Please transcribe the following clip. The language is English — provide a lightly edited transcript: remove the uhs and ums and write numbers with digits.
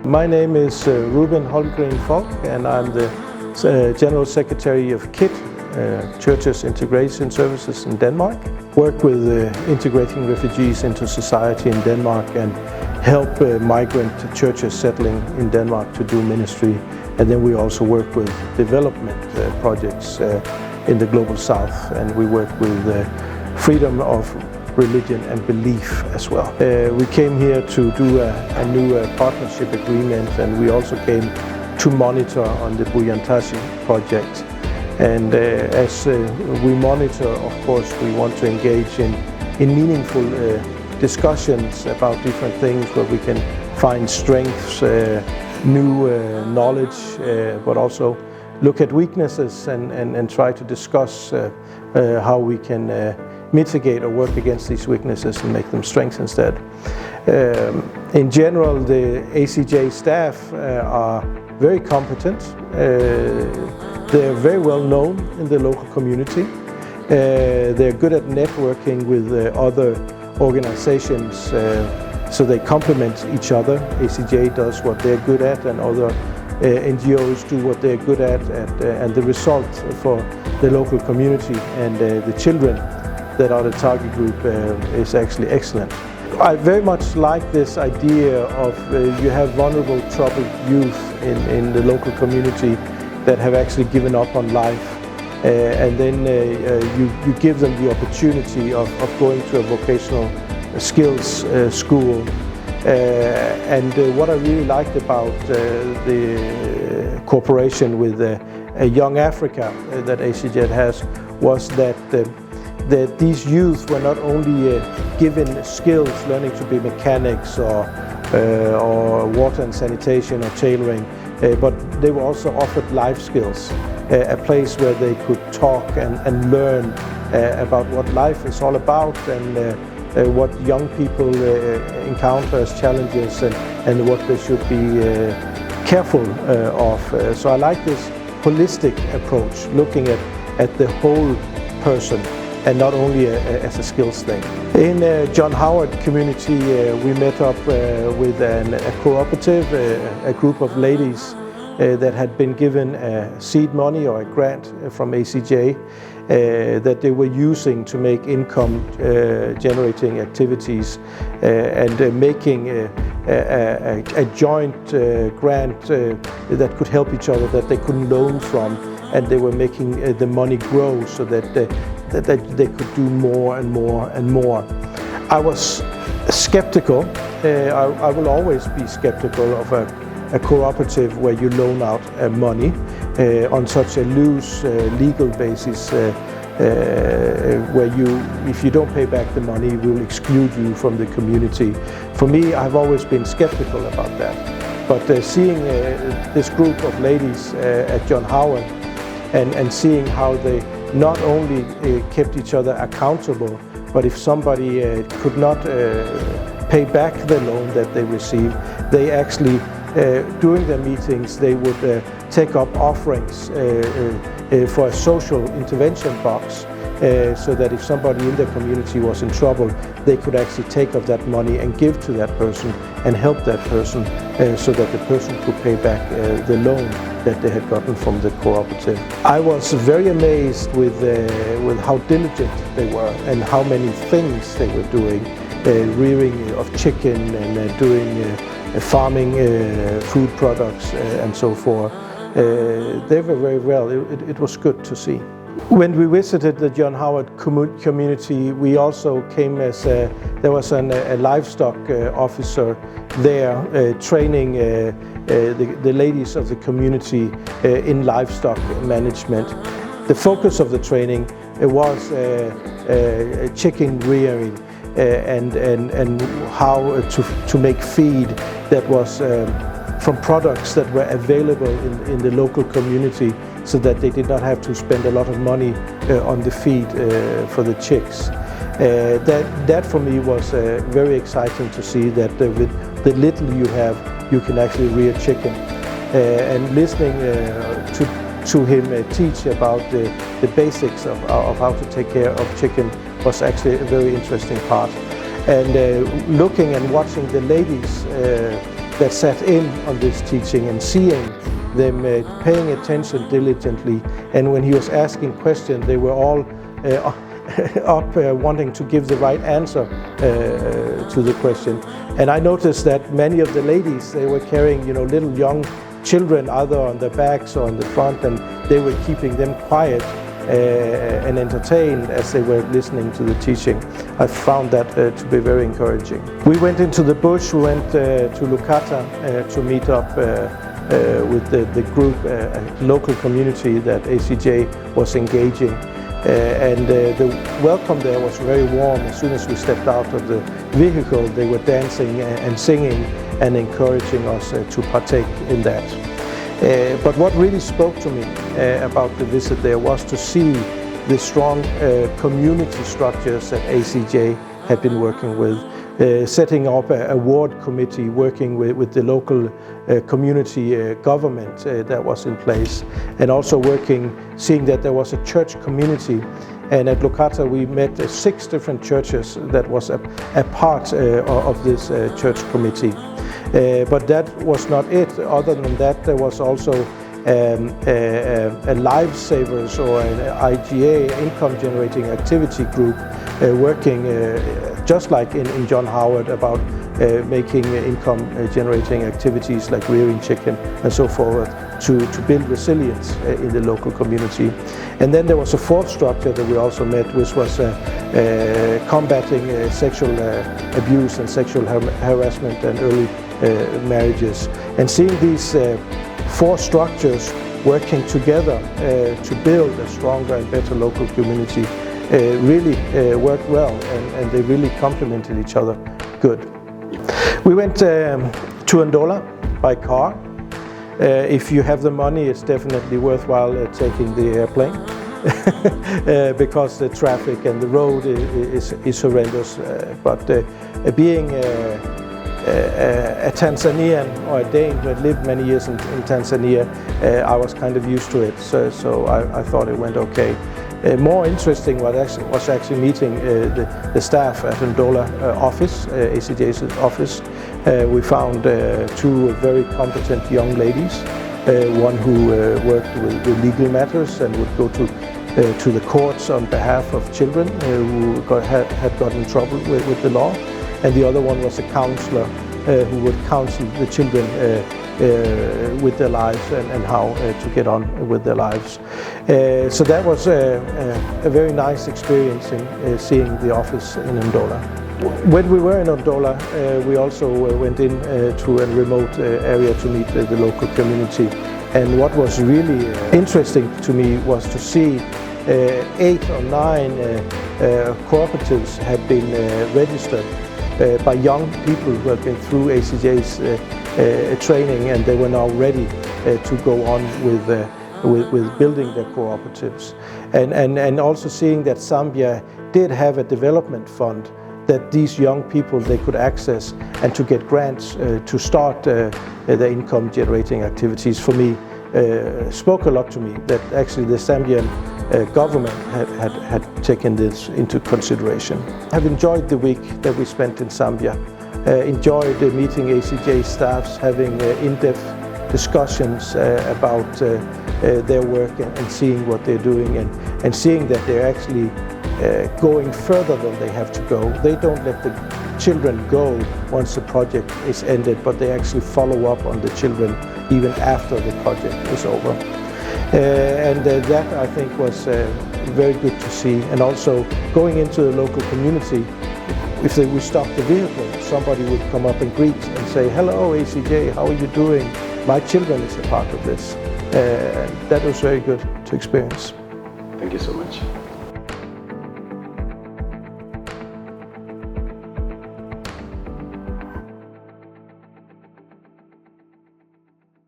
My name is Ruben Holmgreen Falk, and I'm the General Secretary of KIT, Churches Integration Services in Denmark. Work with integrating refugees into society in Denmark and help migrant churches settling in Denmark to do ministry. And then we also work with development projects in the Global South, and we work with freedom of religion and belief as well. We came here to do a new partnership agreement, and we also came to monitor on the Buyantashi project. And as we monitor, of course, we want to engage in meaningful discussions about different things where we can find strengths, new knowledge, but also look at weaknesses and try to discuss how we can mitigate or work against these weaknesses and make them strengths instead. In general, the ACJ staff are very competent. They're very well known in the local community. They're good at networking with other organizations, so they complement each other. ACJ does what they're good at, and other NGOs do what they're good at, and the result for the local community and the children that are the target group is actually excellent. I very much like this idea of you have vulnerable, troubled youth in the local community that have actually given up on life, and then you give them the opportunity of going to a vocational skills school. And what I really liked about the cooperation with Young Africa that ACJ has was that these youth were not only given skills, learning to be mechanics or water and sanitation or tailoring, but they were also offered life skills, a place where they could talk and learn about what life is all about, and what young people encounter as challenges, and what they should be careful of. So I like this holistic approach, looking at the whole person and not only as a skills thing. In John Howard community, we met up with a cooperative, a group of ladies that had been given seed money or a grant from ACJ that they were using to make income generating activities, and making a joint grant that could help each other, that they could loan from, and they were making the money grow so that they could do more and more and more. I was skeptical. I will always be skeptical of a cooperative where you loan out money on such a loose legal basis, where if you don't pay back the money, will exclude you from the community. For me, I've always been skeptical about that. But seeing this group of ladies at John Howard and seeing how they not only kept each other accountable, but if somebody could not pay back the loan that they received, they actually, during their meetings, they would take up offerings for a social intervention box, so that if somebody in the community was in trouble, they could actually take up that money and give to that person and help that person, so that the person could pay back the loan that they had gotten from the cooperative. I was very amazed with how diligent they were and how many things they were doing, rearing of chicken and doing farming food products and so forth. They were very well. It was good to see. When we visited the John Howard community, we also came as there was a livestock officer there training the ladies of the community in livestock management. The focus of the training was chicken rearing and how to make feed that was from products that were available in the local community, so that they did not have to spend a lot of money on the feed for the chicks. That for me was very exciting to see that with the little you have, you can actually rear chicken. And listening to him teach about the basics of how to take care of chicken was actually a very interesting part. And looking and watching the ladies that sat in on this teaching and seeing them paying attention diligently. And when he was asking questions, they were all up wanting to give the right answer to the question. And I noticed that many of the ladies, they were carrying, little young children either on their backs or on the front, and they were keeping them quiet and entertained as they were listening to the teaching. I found that to be very encouraging. We went into the bush, we went to Lukata to meet up with the group, local community that ACJ was engaging. And the welcome there was very warm. As soon as we stepped out of the vehicle, they were dancing and singing and encouraging us to partake in that. But what really spoke to me about the visit there was to see the strong community structures that ACJ had been working with, setting up a ward committee, working with the local community government that was in place, and also seeing that there was a church community. And at Lukata we met 6 different churches that was a part of this church committee. But that was not it. Other than that, there was also a Lifesavers or an IGA, income generating activity group, working just like in John Howard about making income generating activities like rearing chicken and so forth to build resilience in the local community. And then there was a 4th structure that we also met, which was combating sexual abuse and sexual harassment and early marriages. And seeing these 4 structures working together to build a stronger and better local community really worked well, and they really complemented each other good. We went to Ndola by car. If you have the money, it's definitely worthwhile taking the airplane because the traffic and the road is horrendous. But being a Tanzanian or a Dane who had lived many years in Tanzania, I was kind of used to it, so I thought it went okay. More interesting was actually meeting the staff at Ndola office, ACJ's office. We found 2 very competent young ladies, one who worked with legal matters and would go to the courts on behalf of children who had gotten in trouble with the law, and the other one was a counselor who would counsel the children with their lives and how to get on with their lives. So that was a very nice experience in seeing the office in Ndola. When we were in Ndola, we also went in to a remote area to meet the local community. And what was really interesting to me was to see 8 or 9 cooperatives had been registered by young people who had been through ACJ's training, and they were now ready to go on with building their cooperatives. And also seeing that Zambia did have a development fund that these young people, they could access and to get grants to start their income generating activities, for me spoke a lot to me, that actually the Zambian government had taken this into consideration. I have enjoyed the week that we spent in Zambia. Enjoyed meeting ACJ staffs, having in-depth discussions about their work and seeing what they're doing, and seeing that they're actually going further than they have to go. They don't let the children go once the project is ended, but they actually follow up on the children even after the project is over. And that, I think, was very good to see. And also going into the local community, if we stopped the vehicle, somebody would come up and greet and say, "Hello ACJ, how are you doing? My children is a part of this." That was very good to experience. Thank you so much.